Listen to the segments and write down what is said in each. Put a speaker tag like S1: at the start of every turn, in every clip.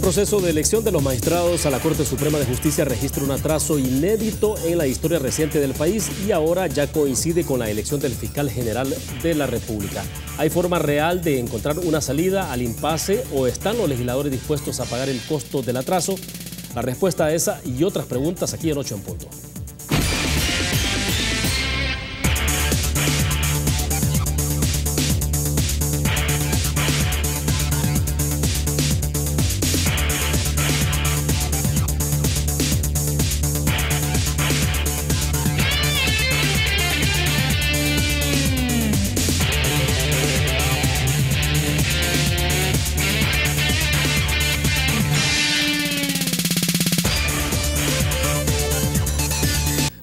S1: proceso de elección de los magistrados a la Corte Suprema de Justicia registra un atraso inédito en la historia reciente del país y ahora ya coincide con la elección del fiscal general de la República. ¿Hay forma real de encontrar una salida al impasse o están los legisladores dispuestos a pagar el costo del atraso? La respuesta a esa y otras preguntas aquí en 8 en punto.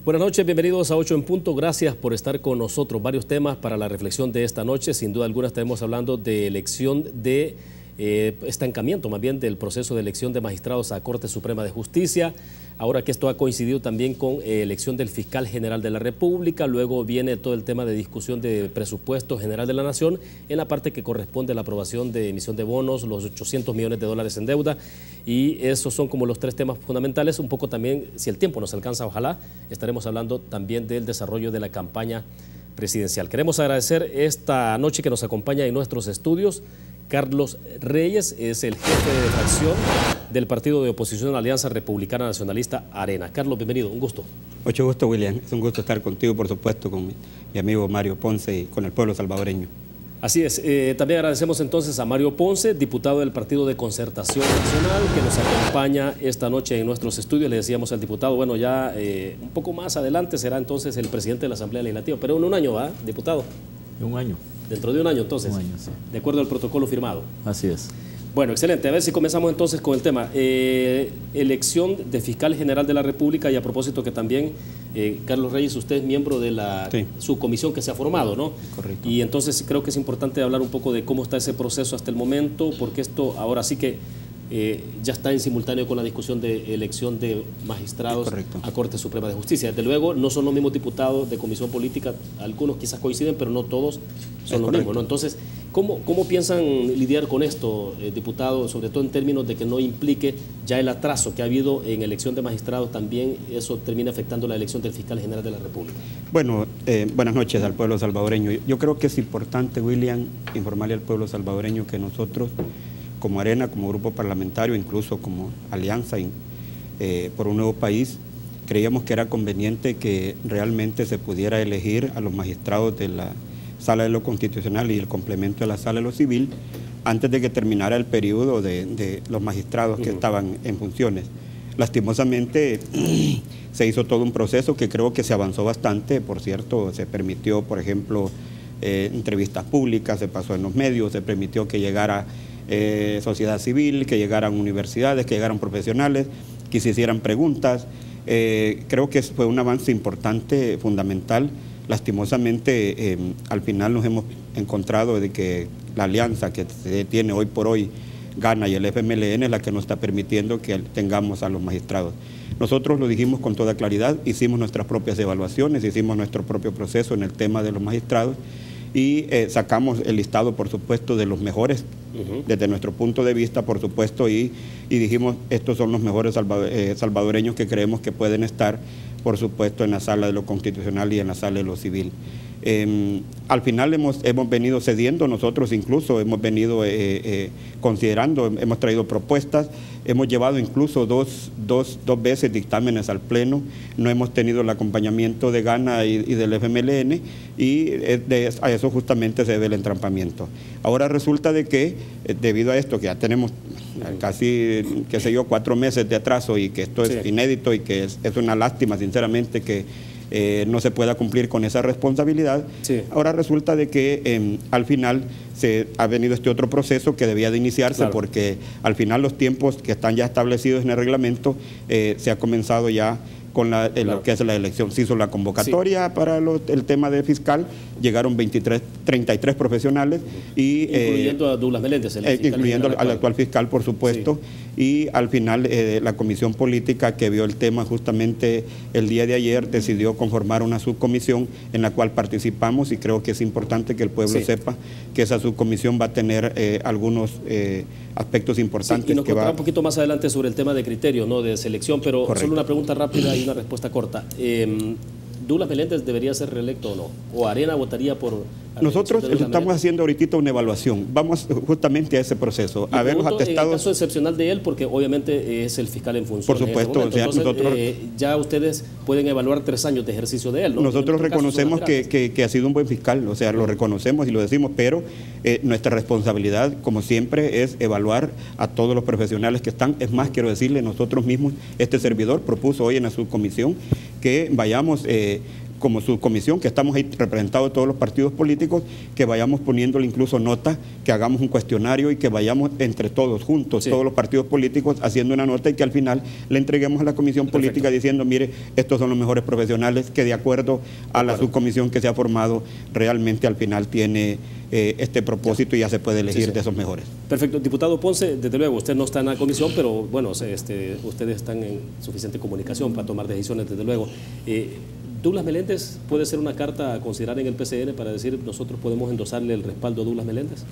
S1: Buenas noches, bienvenidos a 8 en punto. Gracias por estar con nosotros. Varios temas para la reflexión de esta noche. Sin duda alguna estaremos hablando de elección de estancamiento, más bien del proceso de elección de magistrados a Corte Suprema de Justicia. Ahora que esto ha coincidido también con elección del fiscal general de la República. Luego viene todo el tema de discusión de presupuesto general de la Nación en la parte que corresponde a la aprobación de emisión de bonos, los 800 millones de dólares en deuda. Y esos son como los tres temas fundamentales. Un poco también, si el tiempo nos alcanza, ojalá, estaremos hablando también del desarrollo de la campaña presidencial. Queremos agradecer esta noche que nos acompaña en nuestros estudios Carlos Reyes, es el jefe de fracción del partido de oposición Alianza Republicana Nacionalista Arena. Carlos, bienvenido, un gusto.
S2: Mucho gusto, William. Es un gusto estar contigo, por supuesto, con mi amigo Mario Ponce y con el pueblo salvadoreño.
S1: Así es. También agradecemos entonces a Mario Ponce, diputado del Partido de Concertación Nacional, que nos acompaña esta noche en nuestros estudios. Le decíamos al diputado, bueno, ya un poco más adelante será entonces el presidente de la Asamblea Legislativa, pero en un año, ¿va, diputado?
S3: En un año.
S1: Dentro de un año, entonces.
S3: Un año, sí.
S1: De acuerdo al protocolo firmado.
S3: Así es.
S1: Bueno, excelente. A ver si comenzamos entonces con el tema. Elección de fiscal general de la República y a propósito que también, Carlos Reyes, usted es miembro de la subcomisión que se ha formado, ¿no?
S2: Correcto.
S1: Y entonces creo que es importante hablar un poco de cómo está ese proceso hasta el momento, porque esto ahora sí que ya está en simultáneo con la discusión de elección de magistrados a Corte Suprema de Justicia. Desde luego, no son los mismos diputados de comisión política, algunos quizás coinciden, pero no todos son los mismos, ¿no? Entonces, ¿cómo piensan lidiar con esto, diputado, sobre todo en términos de que no implique ya el atraso que ha habido en elección de magistrados, también eso termina afectando la elección del fiscal general de la República?
S2: Bueno, buenas noches al pueblo salvadoreño. Yo creo que es importante, William, informarle al pueblo salvadoreño que nosotros, como Arena, como grupo parlamentario, incluso como Alianza por un Nuevo País, creíamos que era conveniente que realmente se pudiera elegir a los magistrados de la Sala de lo Constitucional y el complemento de la Sala de lo Civil antes de que terminara el periodo de los magistrados que estaban en funciones. Lastimosamente se hizo todo un proceso que creo que se avanzó bastante. Por cierto, se permitió, por ejemplo, entrevistas públicas, se pasó en los medios, se permitió que llegara sociedad civil, que llegaran universidades, que llegaran profesionales, que se hicieran preguntas. Creo que fue un avance importante, fundamental. Lastimosamente, al final nos hemos encontrado de que la alianza que se tiene hoy por hoy gana y el FMLN es la que nos está permitiendo que tengamos a los magistrados. Nosotros lo dijimos con toda claridad, hicimos nuestras propias evaluaciones, hicimos nuestro propio proceso en el tema de los magistrados y sacamos el listado, por supuesto, de los mejores, desde nuestro punto de vista, por supuesto, y dijimos, estos son los mejores salvadoreños que creemos que pueden estar, por supuesto, en la Sala de lo Constitucional y en la Sala de lo Civil. Al final hemos venido cediendo, nosotros incluso hemos venido considerando, hemos traído propuestas, hemos llevado incluso dos veces dictámenes al Pleno, no hemos tenido el acompañamiento de Gana y del FMLN y a eso justamente se debe el entrampamiento. Ahora resulta de que debido a esto que ya tenemos casi, qué sé yo, 4 meses de atraso y que esto es inédito y que es una lástima sinceramente que no se pueda cumplir con esa responsabilidad. Ahora resulta de que al final se ha venido este otro proceso que debía de iniciarse porque al final los tiempos que están ya establecidos en el reglamento se ha comenzado ya con lo que es la elección. Se hizo la convocatoria para el tema de fiscal, llegaron 33 profesionales.
S1: Incluyendo a Douglas Meléndez.
S2: Incluyendo al actual fiscal, por supuesto. Y al final la comisión política que vio el tema justamente el día de ayer decidió conformar una subcomisión en la cual participamos, y creo que es importante que el pueblo sepa que esa subcomisión va a tener algunos aspectos importantes.
S1: Y nos contará un poquito más adelante sobre el tema de criterios, ¿no?, de selección, pero solo una pregunta rápida y una respuesta corta. ¿Douglas Meléndez debería ser reelecto o no? ¿O Arena votaría por...?
S2: Nosotros estamos haciendo ahorita una evaluación. Vamos justamente a ese proceso, a ver los atestados.
S1: En el caso excepcional de él, porque obviamente es el fiscal en función.
S2: Por supuesto.
S1: Entonces, nosotros, ya ustedes pueden evaluar 3 años de ejercicio de él, ¿no?
S2: Nosotros reconocemos que ha sido un buen fiscal, o sea, lo reconocemos y lo decimos, pero nuestra responsabilidad, como siempre, es evaluar a todos los profesionales que están. Es más, quiero decirle, nosotros mismos, este servidor propuso hoy en la subcomisión que vayamos... como subcomisión, que estamos ahí representados todos los partidos políticos, que vayamos poniéndole incluso nota, que hagamos un cuestionario y que vayamos entre todos, juntos, todos los partidos políticos, haciendo una nota y que al final le entreguemos a la comisión política diciendo, mire, estos son los mejores profesionales que de acuerdo a la subcomisión que se ha formado, realmente al final tiene este propósito y ya se puede elegir de esos mejores.
S1: Perfecto. Diputado Ponce, desde luego, usted no está en la comisión, pero bueno, ustedes están en suficiente comunicación para tomar decisiones, desde luego. ¿Douglas Meléndez puede ser una carta a considerar en el PCN para decir nosotros podemos endosarle el respaldo a Douglas Meléndez?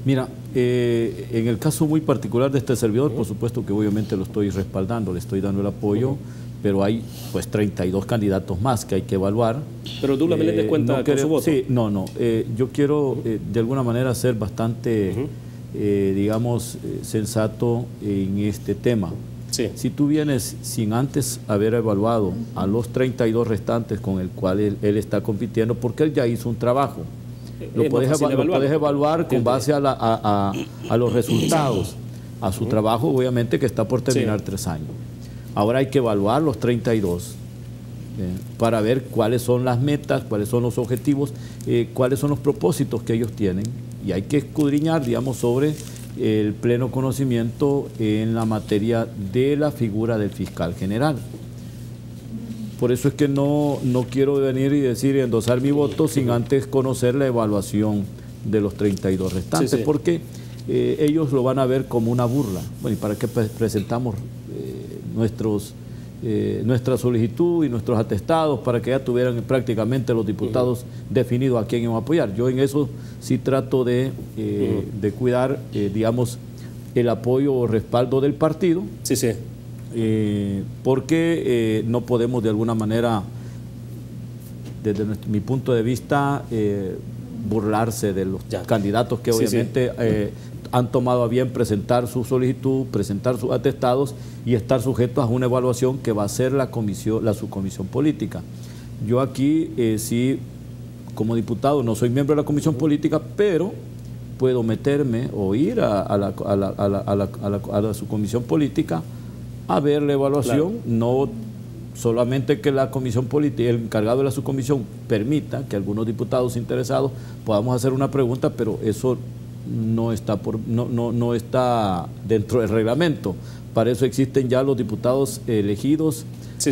S3: Mira, en el caso muy particular de este servidor, por supuesto que obviamente lo estoy respaldando, le estoy dando el apoyo, pero hay pues 32 candidatos más que hay que evaluar.
S1: Pero Douglas Meléndez cuenta con su voto.
S3: Sí, yo quiero de alguna manera ser bastante, digamos, sensato en este tema. Si tú vienes sin antes haber evaluado a los 32 restantes con el cual él está compitiendo, porque él ya hizo un trabajo, lo puedes evaluar con base a los resultados, a su trabajo obviamente que está por terminar 3 años. Ahora hay que evaluar los 32 para ver cuáles son las metas, cuáles son los objetivos, cuáles son los propósitos que ellos tienen, y hay que escudriñar, digamos, sobre el pleno conocimiento en la materia de la figura del fiscal general. Por eso es que no quiero venir y decir y endosar mi voto sin antes conocer la evaluación de los 32 restantes, porque ellos lo van a ver como una burla. Bueno, ¿y para qué presentamos nuestra solicitud y nuestros atestados para que ya tuvieran prácticamente los diputados definidos a quién iban a apoyar? Yo en eso sí trato de cuidar, digamos, el apoyo o respaldo del partido, porque no podemos de alguna manera, desde mi punto de vista, burlarse de los candidatos que obviamente han tomado a bien presentar su solicitud, presentar sus atestados y estar sujetos a una evaluación que va a hacer la subcomisión política. Yo aquí sí, como diputado, no soy miembro de la comisión política, pero puedo meterme o ir a la subcomisión política a ver la evaluación, no solamente que la comisión política, el encargado de la subcomisión permita que algunos diputados interesados podamos hacer una pregunta, pero eso no está dentro del reglamento. Para eso existen ya los diputados elegidos,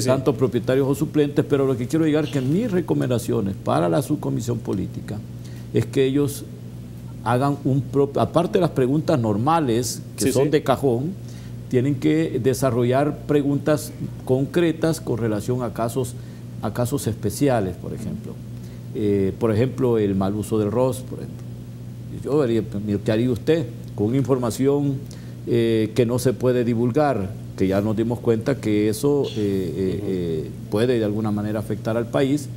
S3: tanto propietarios o suplentes, pero lo que quiero llegar es que mis recomendaciones para la subcomisión política es que ellos hagan aparte de las preguntas normales, que son de cajón, tienen que desarrollar preguntas concretas con relación a casos especiales, por ejemplo. El mal uso del ROS, por ejemplo. Yo vería, ¿qué haría usted con información que no se puede divulgar? Que ya nos dimos cuenta que eso puede de alguna manera afectar al país.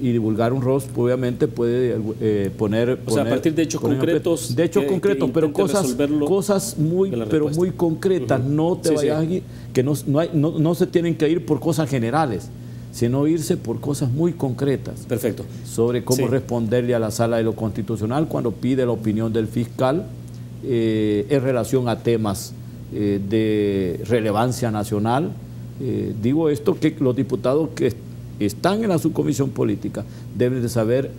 S3: Y divulgar un ROS obviamente puede poner...
S1: O sea, a partir de hechos concretos...
S3: De hechos concretos, pero cosas muy concretas. No te vayas aquí, que no se tienen que ir por cosas generales, sino irse por cosas muy concretas.
S1: Perfecto.
S3: Sobre cómo responderle a la Sala de lo Constitucional cuando pide la opinión del fiscal en relación a temas de relevancia nacional. Digo esto, que los diputados que están en la subcomisión política deben de saber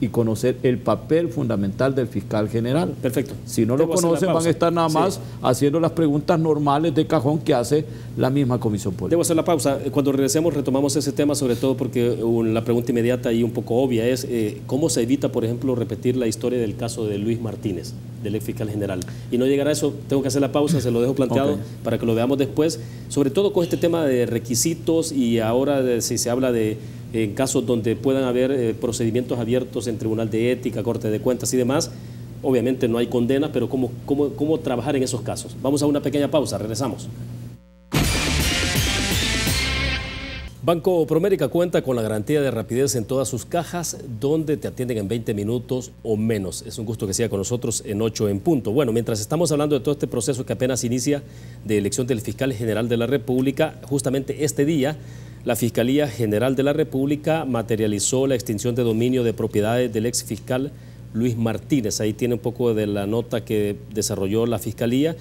S3: y conocer el papel fundamental del fiscal general.
S1: Perfecto.
S3: Si no lo conocen, van a estar nada más haciendo las preguntas normales de cajón que hace la misma comisión política.
S1: Debo hacer la pausa. Cuando regresemos retomamos ese tema, sobre todo porque la pregunta inmediata y un poco obvia es ¿cómo se evita, por ejemplo, repetir la historia del caso de Luis Martínez, del ex fiscal general? Y no llegar a eso, tengo que hacer la pausa, se lo dejo planteado para que lo veamos después, sobre todo con este tema de requisitos y ahora si se habla de en casos donde puedan haber procedimientos abiertos en Tribunal de Ética, Corte de Cuentas y demás. Obviamente no hay condena, pero ¿cómo trabajar en esos casos? Vamos a una pequeña pausa, regresamos. Banco Promérica cuenta con la garantía de rapidez en todas sus cajas, donde te atienden en 20 minutos o menos. Es un gusto que siga con nosotros en 8 en punto. Bueno, mientras estamos hablando de todo este proceso que apenas inicia de elección del fiscal general de la República, justamente este día, la Fiscalía General de la República materializó la extinción de dominio de propiedades del ex fiscal Luis Martínez. Ahí tiene un poco de la nota que desarrolló la Fiscalía.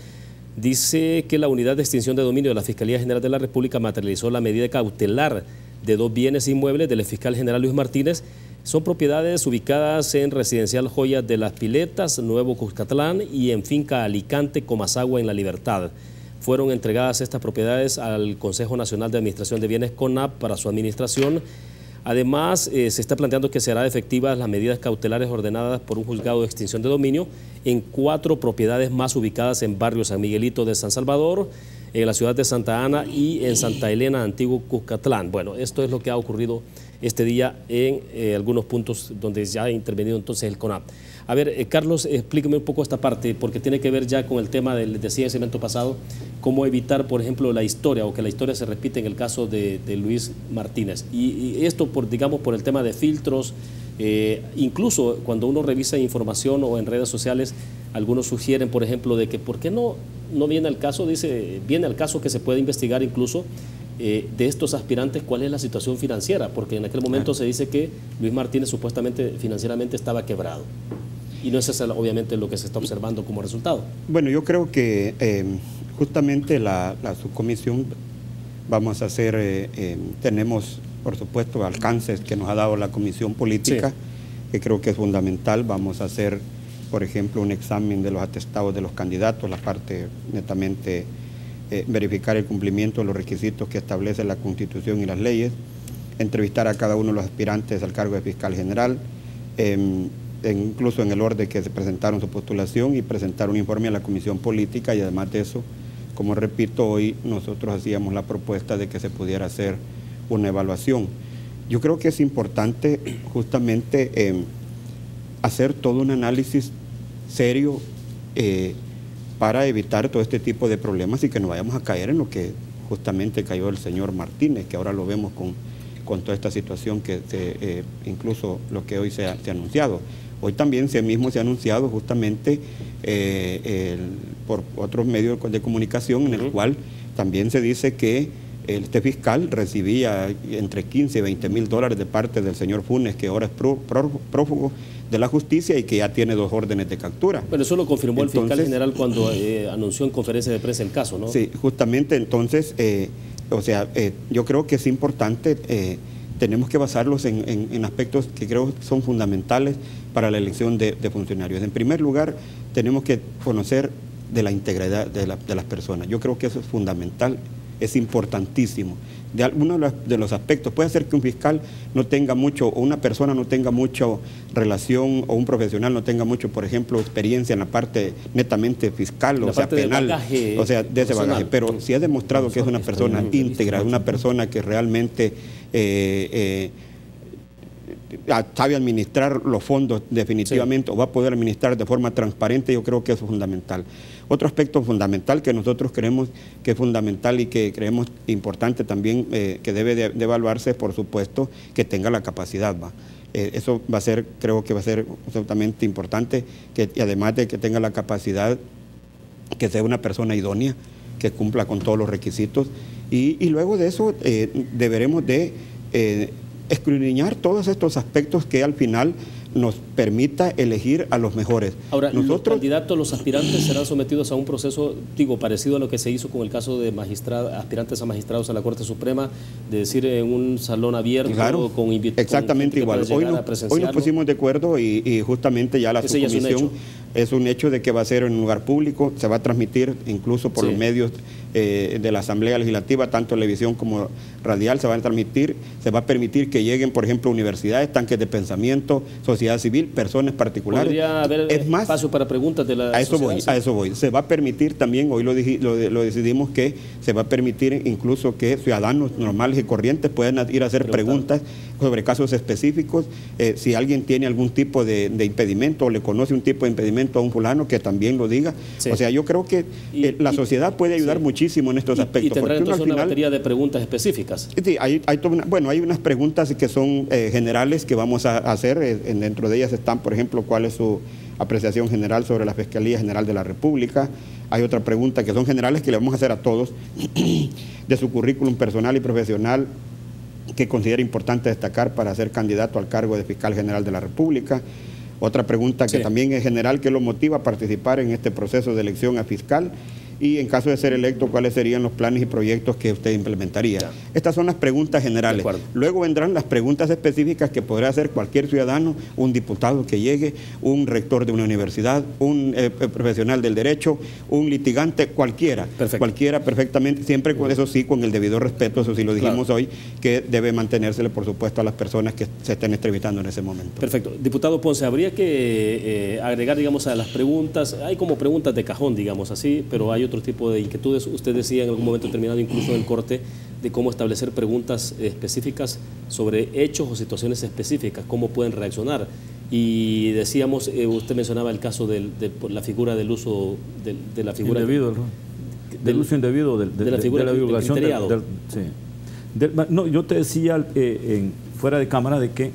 S1: Dice que la unidad de extinción de dominio de la Fiscalía General de la República materializó la medida cautelar de 2 bienes inmuebles del fiscal general Luis Martínez. Son propiedades ubicadas en Residencial Joyas de las Piletas, Nuevo Cuscatlán, y en Finca Alicante, Comasagua, en La Libertad. Fueron entregadas estas propiedades al Consejo Nacional de Administración de Bienes, CONAP, para su administración. Además, se está planteando que serán efectivas las medidas cautelares ordenadas por un juzgado de extinción de dominio en 4 propiedades más ubicadas en barrio San Miguelito de San Salvador, en la ciudad de Santa Ana y en Santa Elena, Antiguo Cuscatlán. Bueno, esto es lo que ha ocurrido este día en algunos puntos donde ya ha intervenido entonces el CONAP. A ver, Carlos, explíqueme un poco esta parte, porque tiene que ver ya con el tema del decía el segmento pasado, cómo evitar, por ejemplo, la historia o que la historia se repite en el caso de Luis Martínez. Y esto, digamos, por el tema de filtros, incluso cuando uno revisa información o en redes sociales, algunos sugieren, por ejemplo, de que ¿por qué no viene al caso? Viene al caso que se puede investigar incluso de estos aspirantes cuál es la situación financiera, porque en aquel momento se dice que Luis Martínez supuestamente financieramente estaba quebrado. Y no es eso, obviamente, lo que se está observando como resultado.
S2: Bueno, yo creo que justamente la subcomisión vamos a hacer, tenemos, por supuesto, alcances que nos ha dado la comisión política, que creo que es fundamental. Vamos a hacer, por ejemplo, un examen de los atestados de los candidatos, la parte netamente verificar el cumplimiento de los requisitos que establece la Constitución y las leyes, entrevistar a cada uno de los aspirantes al cargo de fiscal general, incluso en el orden que se presentaron su postulación, y presentar un informe a la comisión política. Y además de eso, como repito, hoy nosotros hacíamos la propuesta de que se pudiera hacer una evaluación. Yo creo que es importante justamente hacer todo un análisis serio para evitar todo este tipo de problemas y que no vayamos a caer en lo que justamente cayó el señor Martínez, que ahora lo vemos con toda esta situación que incluso lo que hoy se ha anunciado. Hoy también mismo se ha anunciado justamente por otros medios de comunicación en el cual también se dice que este fiscal recibía entre 15 y 20 mil dólares de parte del señor Funes, que ahora es prófugo de la justicia y que ya tiene 2 órdenes de captura.
S1: Pero eso lo confirmó el fiscal general cuando anunció en conferencia de prensa el caso, ¿no?
S2: Sí, justamente. Entonces, yo creo que es importante, tenemos que basarlos en aspectos que creo son fundamentales para la elección de funcionarios. En primer lugar, tenemos que conocer de la integridad de las personas. Yo creo que eso es fundamental, es importantísimo. De algunos de los aspectos, puede ser que un fiscal no tenga mucho, o una persona no tenga mucha relación, o un profesional no tenga mucho, por ejemplo, experiencia en la parte netamente fiscal, o sea, penal, o sea, de ese bagaje. Pero si ha demostrado que es una persona íntegra, una persona que realmente sabe administrar los fondos definitivamente, o va a poder administrar de forma transparente, yo creo que eso es fundamental. Otro aspecto fundamental que nosotros creemos que es fundamental y que creemos importante también que debe de evaluarse, por supuesto, que tenga la capacidad, eso va a ser, creo que va a ser absolutamente importante, y además de que tenga la capacidad, que sea una persona idónea, que cumpla con todos los requisitos, y luego de eso deberemos de escudriñar todos estos aspectos que al final nos permita elegir a los mejores.
S1: Ahora, los candidatos, los aspirantes serán sometidos a un proceso, parecido a lo que se hizo con el caso de aspirantes a magistrados a la Corte Suprema, de decir, en un salón abierto,
S2: claro, con exactamente igual. Hoy nos pusimos de acuerdo y justamente ya la subcomisión es un hecho de que va a ser en un lugar público, se va a transmitir incluso por los medios de la Asamblea Legislativa, tanto televisión como radial, se va a permitir que lleguen, por ejemplo, universidades, tanques de pensamiento, sociedad civil, personas particulares.
S1: ¿Podría haber espacio para preguntas de la sociedad?
S2: A eso voy. Se va a permitir también, hoy lo decidimos, que se va a permitir incluso que ciudadanos normales y corrientes puedan ir a hacer preguntas sobre casos específicos. Si alguien tiene algún tipo de impedimento o le conoce un tipo de impedimento a un fulano, que también lo diga. O sea, yo creo que la sociedad puede ayudar muchísimo en estos aspectos.
S1: ¿Y tendrá entonces una batería de preguntas específicas?
S2: Sí, hay unas preguntas que son generales que vamos a hacer. Dentro de ellas están, por ejemplo, cuál es su apreciación general sobre la Fiscalía General de la República. Hay otra pregunta que son generales que le vamos a hacer a todos, de su currículum personal y profesional, que considera importante destacar para ser candidato al cargo de Fiscal General de la República. Otra pregunta que también es general, ¿qué lo motiva a participar en este proceso de elección a fiscal? Y en caso de ser electo, ¿cuáles serían los planes y proyectos que usted implementaría? Estas son las preguntas generales. Luego vendrán las preguntas específicas que podrá hacer cualquier ciudadano, un diputado que llegue, un rector de una universidad, un profesional del derecho, un litigante, cualquiera. Cualquiera perfectamente, siempre con eso sí, con el debido respeto, eso sí lo dijimos hoy, que debe mantenérsele, por supuesto, a las personas que se estén entrevistando en ese momento.
S1: Perfecto. Diputado Ponce, habría que agregar, digamos, a las preguntas, hay como preguntas de cajón, digamos así, pero hay otro tipo de inquietudes. Usted decía en algún momento determinado, incluso en el corte, de cómo establecer preguntas específicas sobre hechos o situaciones específicas, cómo pueden reaccionar. Y decíamos, usted mencionaba el caso de la figura del uso de la figura
S3: indebido, del uso indebido de la figura de la divulgación no, yo te decía fuera de cámara de que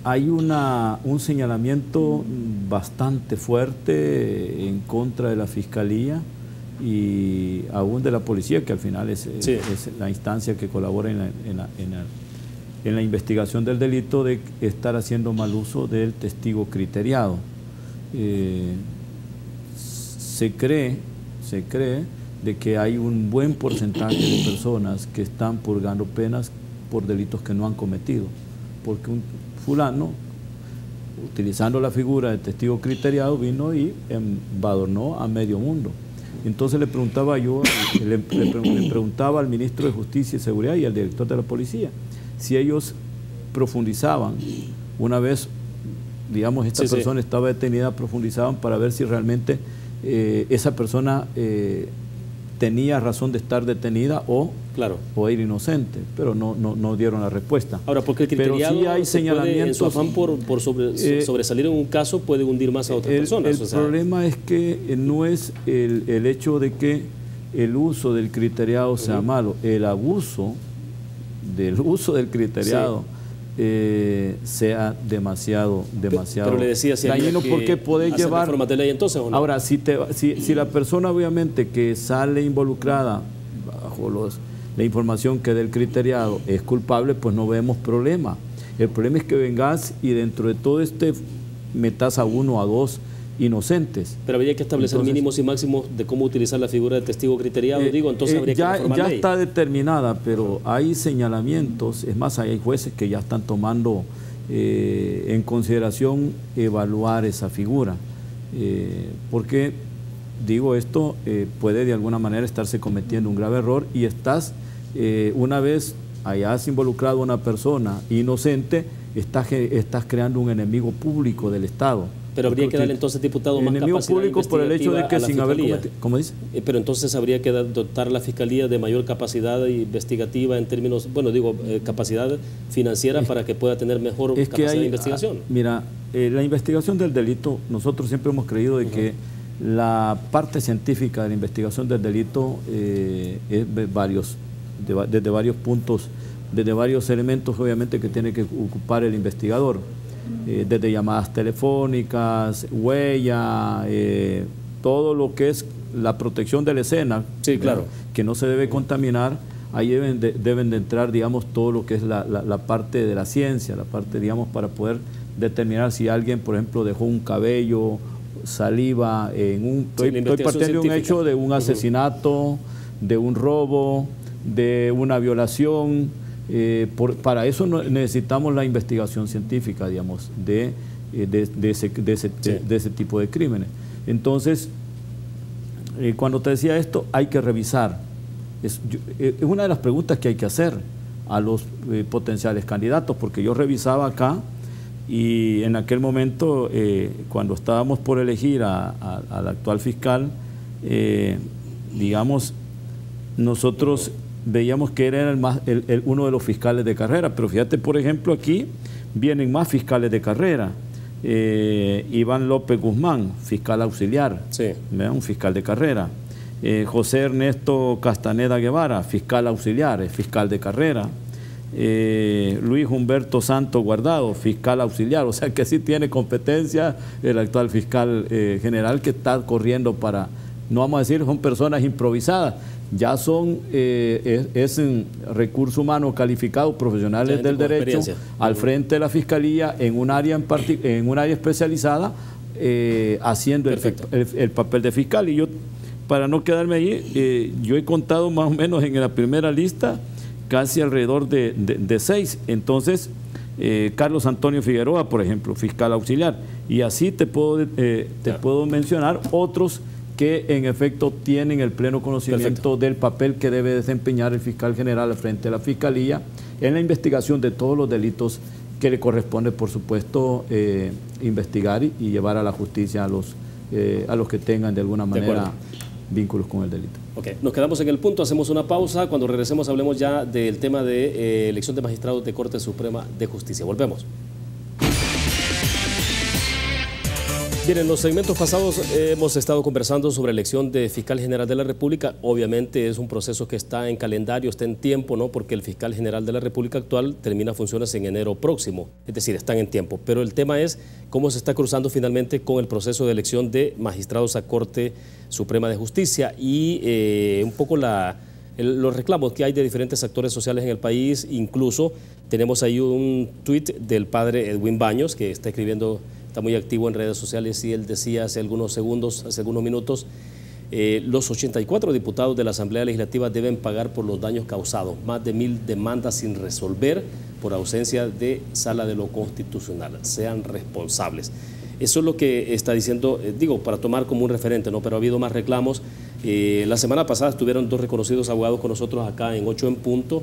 S3: hay un señalamiento bastante fuerte en contra de la Fiscalía y aún de la policía, que al final es la instancia que colabora en la investigación del delito, de estar haciendo mal uso del testigo criteriado. Se cree de que hay un buen porcentaje de personas que están purgando penas por delitos que no han cometido, porque un fulano, utilizando la figura de testigo criteriado, vino y embadurnó a medio mundo. Entonces le preguntaba al ministro de Justicia y Seguridad y al director de la policía si ellos profundizaban, una vez, digamos, esta persona estaba detenida, profundizaban para ver si realmente esa persona tenía razón de estar detenida o era inocente, pero no dieron la respuesta.
S1: Ahora, porque el criteriado,
S3: pero sí hay señalamientos,
S1: en su afán por sobresalir en un caso, puede hundir más a otras personas.
S3: El problema es que no es el hecho de que el uso del criteriado sea malo, el abuso del uso del criteriado sea demasiado
S1: pero le decía, si
S3: dañino, porque puede llevar
S1: reformas de ley, entonces, ¿o no?
S3: Ahora, si la persona obviamente que sale involucrada bajo la información que del criteriado es culpable, pues no vemos problema. El problema es que vengas y dentro de todo metas a uno o a dos inocentes.
S1: Pero habría que establecer mínimos y máximos de cómo utilizar la figura de testigo criteriado, entonces habría que reformar la ley.
S3: Ya está determinada, pero hay señalamientos, es más, hay jueces que ya están tomando en consideración evaluar esa figura, porque, digo, esto puede de alguna manera estarse cometiendo un grave error y una vez hayas involucrado a una persona inocente, estás creando un enemigo público del Estado.
S1: Pero habría que darle entonces, diputado, más
S3: enemigo
S1: capacidad
S3: público por el hecho de que sin haber
S1: cometido, ¿cómo dice? Pero entonces habría que dotar a la Fiscalía de mayor capacidad investigativa en términos, capacidad financiera para que pueda tener mejor capacidad de investigación.
S3: Mira, la investigación del delito, nosotros siempre hemos creído de que la parte científica de la investigación del delito es desde varios puntos, desde varios elementos obviamente que tiene que ocupar el investigador. Desde llamadas telefónicas, huella, todo lo que es la protección de la escena,
S1: sí, claro,
S3: que no se debe contaminar, ahí deben de entrar, digamos, todo lo que es la parte de la ciencia, la parte, digamos, para poder determinar si alguien, por ejemplo, dejó un cabello, saliva, estoy partiendo de un hecho de un asesinato, de un robo, de una violación. Para eso necesitamos la investigación científica, digamos, de ese tipo de crímenes. Entonces, cuando te decía esto, hay que revisar. Es una de las preguntas que hay que hacer a los potenciales candidatos, porque yo revisaba acá y en aquel momento, cuando estábamos por elegir al actual fiscal, digamos, nosotros veíamos que era uno de los fiscales de carrera, pero fíjate, por ejemplo, aquí vienen más fiscales de carrera. Iván López Guzmán, fiscal auxiliar, sí, un fiscal de carrera. José Ernesto Castaneda Guevara, fiscal auxiliar, fiscal de carrera. Luis Humberto Santos Guardado, fiscal auxiliar, o sea que sí tiene competencia el actual fiscal general, que está corriendo para, no vamos a decir son personas improvisadas, ya son recursos humanos calificados, profesionales del derecho, al frente de la fiscalía en un área especializada, haciendo el papel de fiscal. Y yo, para no quedarme ahí, yo he contado más o menos en la primera lista casi alrededor de 6. Entonces, Carlos Antonio Figueroa, por ejemplo, fiscal auxiliar, y así te puedo mencionar otros que en efecto tienen el pleno conocimiento del papel que debe desempeñar el fiscal general al frente de la fiscalía en la investigación de todos los delitos que le corresponde, por supuesto, investigar y llevar a la justicia a los que tengan de alguna manera vínculos con el delito.
S1: Ok, nos quedamos en el punto, hacemos una pausa. Cuando regresemos hablemos ya del tema de elección de magistrados de Corte Suprema de Justicia. Volvemos. Bien, en los segmentos pasados hemos estado conversando sobre elección de fiscal general de la República. Obviamente es un proceso que está en calendario, está en tiempo, ¿no? Porque el fiscal general de la República actual termina funciones en enero próximo, es decir, están en tiempo. Pero el tema es cómo se está cruzando finalmente con el proceso de elección de magistrados a Corte Suprema de Justicia y un poco los reclamos que hay de diferentes actores sociales en el país. Incluso tenemos ahí un tuit del padre Edwin Baños, que está escribiendo, está muy activo en redes sociales, y él decía hace algunos minutos, los 84 diputados de la Asamblea Legislativa deben pagar por los daños causados, más de 1000 demandas sin resolver por ausencia de Sala de lo Constitucional, sean responsables. Eso es lo que está diciendo, digo, para tomar como un referente, ¿no? Pero ha habido más reclamos. La semana pasada estuvieron 2 reconocidos abogados con nosotros acá en 8 en Punto,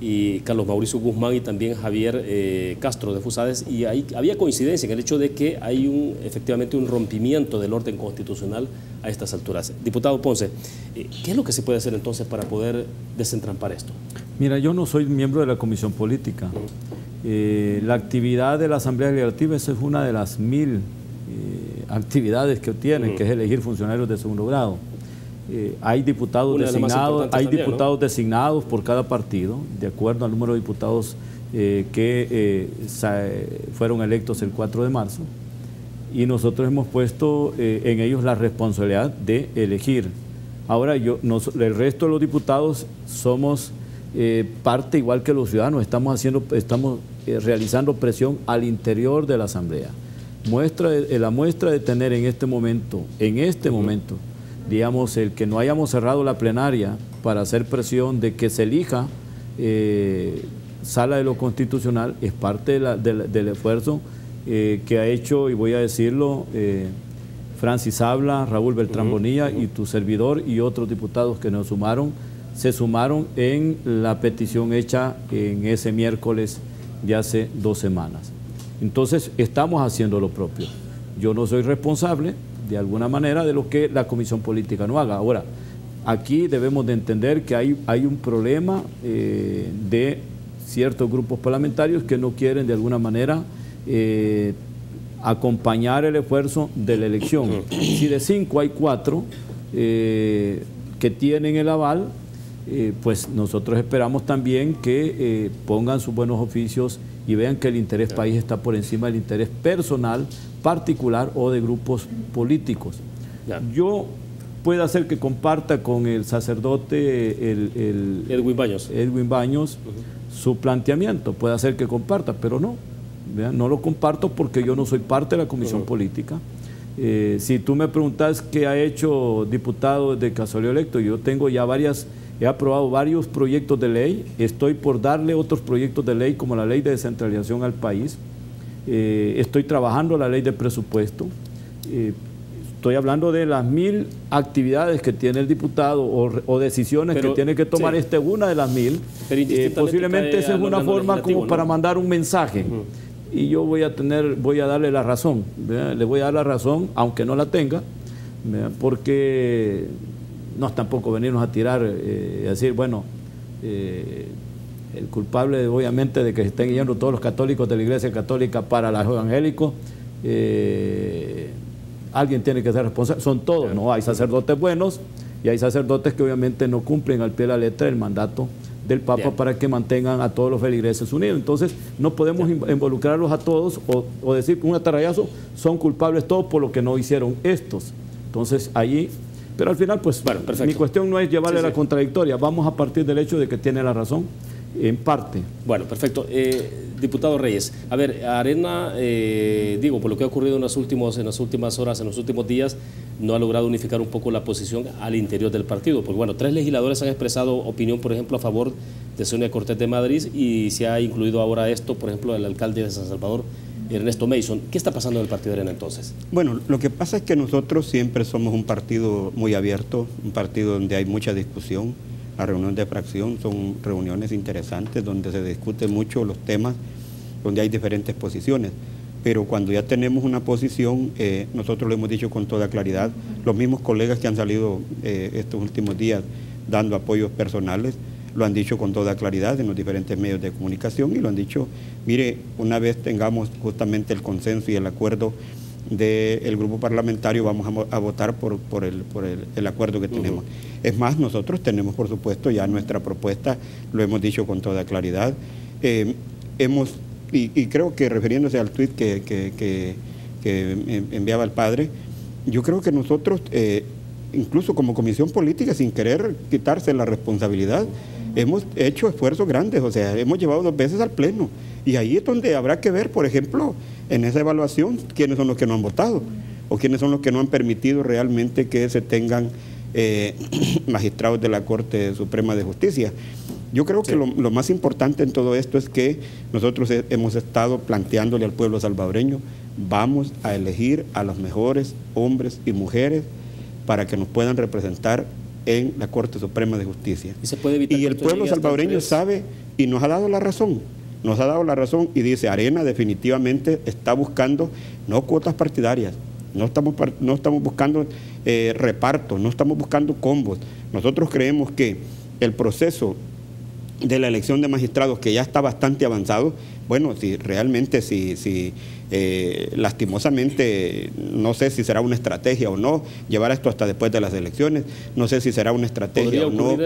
S1: y Carlos Mauricio Guzmán y también Javier Castro de Fusades, y ahí había coincidencia en el hecho de que hay efectivamente un rompimiento del orden constitucional a estas alturas. Diputado Ponce, ¿qué es lo que se puede hacer entonces para poder desentrampar esto?
S3: Mira, yo no soy miembro de la Comisión Política. La actividad de la Asamblea Legislativa es una de las 1000 actividades que tienen, que es elegir funcionarios de segundo grado. Hay diputados designados por cada partido, de acuerdo al número de diputados que fueron electos el 4 de marzo, y nosotros hemos puesto en ellos la responsabilidad de elegir. Ahora, el resto de los diputados somos parte igual que los ciudadanos, estamos realizando presión al interior de la Asamblea. La muestra de tener en este momento, digamos, el que no hayamos cerrado la plenaria para hacer presión de que se elija Sala de lo Constitucional, es parte del esfuerzo que ha hecho, y voy a decirlo, Francis Habla, Raúl Beltrán Bonilla y tu servidor y otros diputados que se sumaron en la petición hecha en ese miércoles de hace 2 semanas. Entonces, estamos haciendo lo propio. Yo no soy responsable, de alguna manera, de lo que la Comisión Política no haga. Ahora, aquí debemos de entender que hay un problema de ciertos grupos parlamentarios que no quieren, de alguna manera, acompañar el esfuerzo de la elección. Si de 5 hay 4 que tienen el aval, pues nosotros esperamos también que pongan sus buenos oficios y vean que el interés país está por encima del interés personal, particular o de grupos políticos. Yo puede ser que comparta con el sacerdote Edwin Baños su planteamiento, puede ser que comparta, pero no, ¿verdad? No lo comparto porque yo no soy parte de la comisión política. Si tú me preguntas qué ha hecho diputado de Casorio electo, yo tengo ya he aprobado varios proyectos de ley, estoy por darle otros proyectos de ley como la ley de descentralización al país, estoy trabajando la ley de presupuesto, estoy hablando de las 1000 actividades que tiene el diputado o decisiones que tiene que tomar, esta es una de las 1000, posiblemente esa es una forma como para mandar un mensaje. Y yo voy a darle la razón, ¿verdad? Le voy a dar la razón, aunque no la tenga, ¿verdad? Porque no es tampoco venirnos a tirar y decir, bueno, el culpable obviamente de que se estén yendo todos los católicos de la Iglesia Católica para los evangélicos, alguien tiene que ser responsable, son todos, ¿no? Hay sacerdotes buenos y hay sacerdotes que obviamente no cumplen al pie de la letra el mandato del Papa para que mantengan a todos los feligreses unidos. Entonces no podemos involucrarlos a todos o decir con un atarrayazo son culpables todos por lo que no hicieron estos. Entonces allí, pero al final pues bueno, mi cuestión no es llevarle la contradictoria, vamos a partir del hecho de que tiene la razón en parte.
S1: Bueno, perfecto. Diputado Reyes, a ver, Arena, digo, por lo que ha ocurrido en las últimas horas, en los últimos días, no ha logrado unificar un poco la posición al interior del partido, porque bueno, 3 legisladores han expresado opinión, por ejemplo, a favor de Sonia Cortés de Madrid, y se ha incluido ahora esto, por ejemplo, el alcalde de San Salvador, Ernesto Mason. ¿Qué está pasando en el partido de Arena entonces?
S2: Bueno, lo que pasa es que nosotros siempre somos un partido muy abierto, un partido donde hay mucha discusión. Las reuniones de fracción son reuniones interesantes donde se discuten mucho los temas, donde hay diferentes posiciones. Pero cuando ya tenemos una posición, nosotros lo hemos dicho con toda claridad, los mismos colegas que han salido estos últimos días dando apoyos personales, lo han dicho con toda claridad en los diferentes medios de comunicación y lo han dicho, mire, una vez tengamos justamente el consenso y el acuerdo del grupo parlamentario, vamos a votar por el acuerdo que tenemos. Es más, nosotros tenemos, por supuesto, ya nuestra propuesta, lo hemos dicho con toda claridad. Y creo que refiriéndose al tuit que enviaba el padre, yo creo que nosotros, incluso como comisión política, sin querer quitarse la responsabilidad, hemos hecho esfuerzos grandes, o sea, hemos llevado 2 veces al Pleno. Y ahí es donde habrá que ver, por ejemplo, en esa evaluación, quiénes son los que no han votado o quiénes son los que no han permitido realmente que se tengan magistrados de la Corte Suprema de Justicia. Yo creo que lo más importante en todo esto es que nosotros hemos estado planteándole al pueblo salvadoreño, vamos a elegir a los mejores hombres y mujeres para que nos puedan representar en la Corte Suprema de Justicia. Y el pueblo salvadoreño sabe y nos ha dado la razón. Nos ha dado la razón y dice, Arena definitivamente está buscando no cuotas partidarias, no estamos buscando repartos, no estamos buscando combos. Nosotros creemos que el proceso de la elección de magistrados, que ya está bastante avanzado, bueno, si realmente, lastimosamente, no sé si será una estrategia o no, llevar esto hasta después de las elecciones, no sé si será una estrategia o no.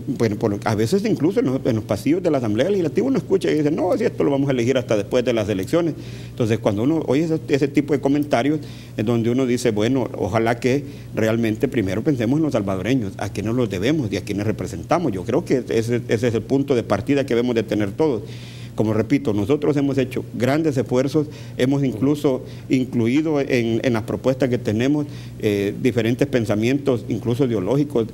S2: Bueno, a veces incluso en los pasillos de la Asamblea Legislativa uno escucha y dice, no, si esto lo vamos a elegir hasta después de las elecciones. Entonces, cuando uno oye ese tipo de comentarios, es donde uno dice, bueno, ojalá que realmente primero pensemos en los salvadoreños, a quienes los debemos y a quienes representamos. Yo creo que ese es el punto de partida que debemos de tener todos. Como repito, nosotros hemos hecho grandes esfuerzos, hemos incluso incluido en las propuestas que tenemos diferentes pensamientos, incluso ideológicos,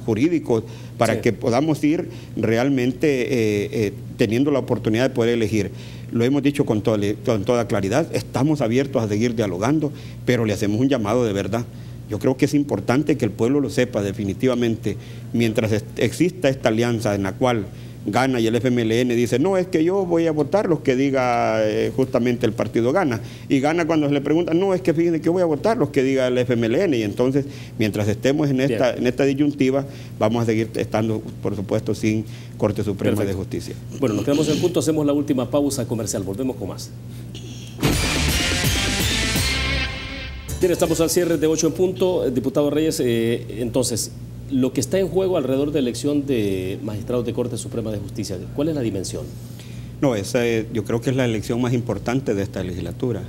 S2: jurídicos, para que podamos ir realmente teniendo la oportunidad de poder elegir. Lo hemos dicho con toda claridad, estamos abiertos a seguir dialogando, pero le hacemos un llamado de verdad. Yo creo que es importante que el pueblo lo sepa definitivamente, mientras exista esta alianza en la cual gana y el FMLN dice, no, es que yo voy a votar los que diga justamente el partido gana, y gana cuando se le pregunta, no, es que fíjense que yo voy a votar los que diga el FMLN, y entonces mientras estemos en esta disyuntiva vamos a seguir estando, por supuesto, sin Corte Suprema de Justicia.
S1: Bueno, nos quedamos en el punto, hacemos la última pausa comercial, volvemos con más. Bien, estamos al cierre de 8 en punto, diputado Reyes, entonces, lo que está en juego alrededor de elección de magistrados de Corte Suprema de Justicia, ¿cuál es la dimensión?
S2: No, yo creo que es la elección más importante de esta legislatura.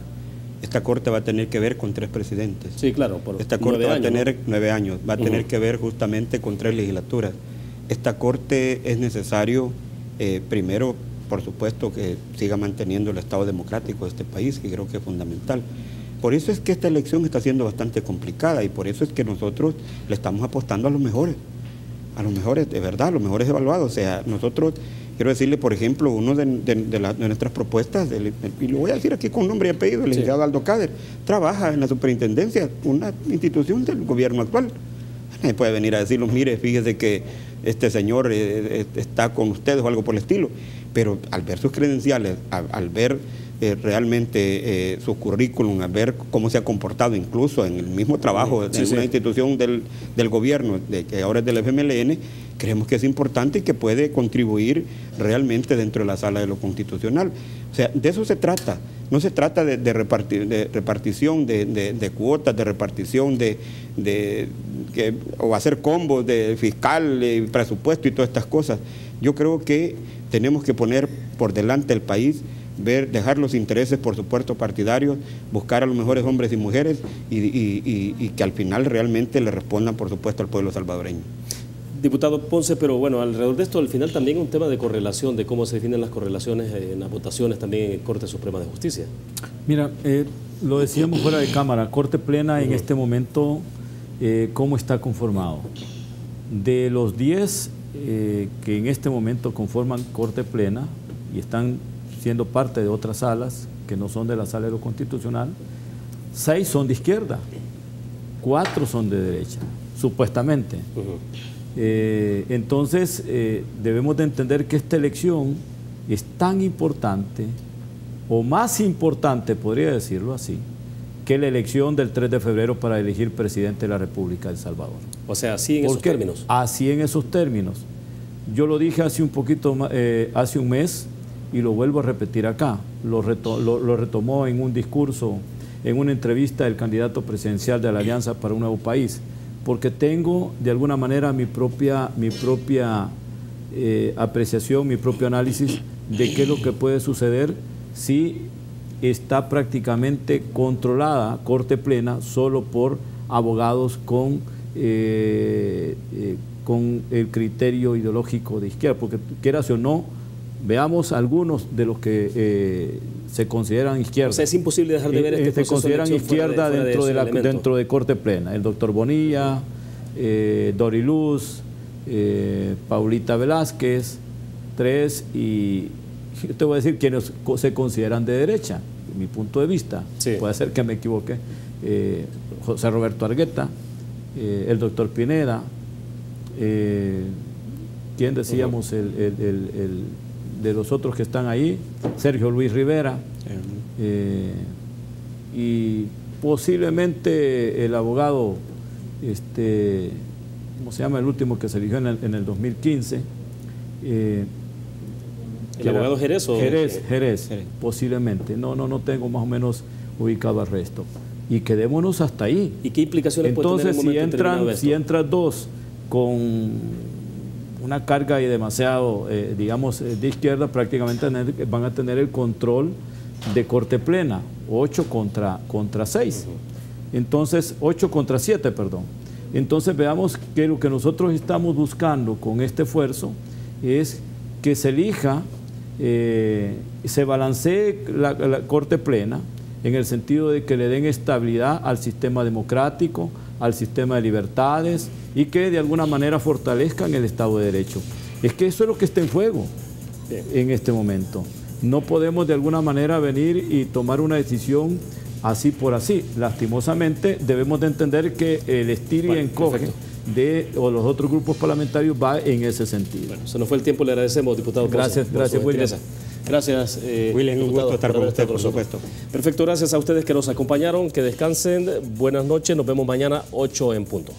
S2: esta Corte va a tener que ver con 3 presidentes.
S1: Sí, claro.
S2: Esta Corte va a tener 9 años, va a tener que ver justamente con 3 legislaturas. Esta Corte es necesario, primero, por supuesto, que siga manteniendo el Estado democrático de este país, que creo que es fundamental. Por eso es que esta elección está siendo bastante complicada y por eso es que nosotros le estamos apostando a los mejores, de verdad, a los mejores evaluados. O sea, nosotros, quiero decirle, por ejemplo, uno de nuestras propuestas, y lo voy a decir aquí con nombre y apellido, el licenciado Aldo Cader, trabaja en la superintendencia, una institución del gobierno actual. Nadie puede venir a decirnos, mire, fíjese que este señor está con ustedes o algo por el estilo, pero al ver sus credenciales, al ver realmente su currículum, a ver cómo se ha comportado incluso en el mismo trabajo de una institución del gobierno, que ahora es del FMLN, creemos que es importante y que puede contribuir realmente dentro de la sala de lo constitucional. O sea, de eso se trata. No se trata de repartición de cuotas, de repartición o hacer combos de fiscal, presupuesto y todas estas cosas. Yo creo que tenemos que poner por delante el país, dejar los intereses, por supuesto, partidarios, buscar a los mejores hombres y mujeres y que al final realmente le respondan, por supuesto, al pueblo salvadoreño.
S1: Diputado Ponce, pero bueno, alrededor de esto, al final también un tema de correlación, de cómo se definen las correlaciones en las votaciones también en Corte Suprema de Justicia.
S3: Mira, lo decíamos fuera de cámara, Corte Plena en este momento, ¿cómo está conformado? De los 10 que en este momento conforman Corte Plena y están siendo parte de otras salas que no son de la Sala de lo Constitucional, 6 son de izquierda, 4 son de derecha, supuestamente. Entonces, debemos de entender que esta elección es tan importante, o más importante, podría decirlo así, que la elección del 3 de febrero para elegir presidente de la República de El Salvador.
S1: O sea, así en esos términos.
S3: Así en esos términos. Yo lo dije hace hace un mes, y lo vuelvo a repetir acá. Lo retomó en un discurso, en una entrevista del candidato presidencial de la Alianza para un Nuevo País, porque tengo de alguna manera mi propia apreciación, mi propio análisis de qué es lo que puede suceder si está prácticamente controlada Corte Plena solo por abogados con el criterio ideológico de izquierda, porque quieras o no, veamos algunos de los que se consideran izquierda.
S1: O sea, es imposible dejar de ver este proceso.
S3: Se consideran izquierda dentro de Corte Plena. El doctor Bonilla, Doriluz, Paulita Velázquez, 3, y yo te voy a decir quienes se consideran de derecha, de mi punto de vista. Sí. Puede ser que me equivoque. José Roberto Argueta, el doctor Pineda, ¿quién decíamos? De los otros que están ahí, Sergio Luis Rivera, y posiblemente el abogado, ¿cómo se llama? El último que se eligió en el 2015.
S1: ¿El abogado Jerez o...?
S3: Jerez, posiblemente. No tengo más o menos ubicado al resto. Y quedémonos hasta ahí.
S1: ¿Y qué implicaciones puede tener en el momento determinado esto?
S3: Si entran 2 con una carga y demasiado, digamos, de izquierda, prácticamente van a tener el control de Corte Plena, 8 contra 6. Entonces, 8 contra 7, perdón. Entonces veamos que lo que nosotros estamos buscando con este esfuerzo es que se elija, se balancee la Corte Plena en el sentido de que le den estabilidad al sistema democrático, al sistema de libertades, y que de alguna manera fortalezcan el Estado de Derecho. Es que eso es lo que está en juego en este momento. No podemos de alguna manera venir y tomar una decisión así por así. Lastimosamente debemos de entender que el estilo y encoge de los otros grupos parlamentarios va en ese sentido. Bueno,
S1: se nos fue el tiempo, le agradecemos, diputado.
S3: Gracias, William.
S1: Gracias,
S2: William, un gusto estar con usted, por supuesto.
S1: Perfecto, gracias a ustedes que nos acompañaron, que descansen, buenas noches, nos vemos mañana 8 en punto.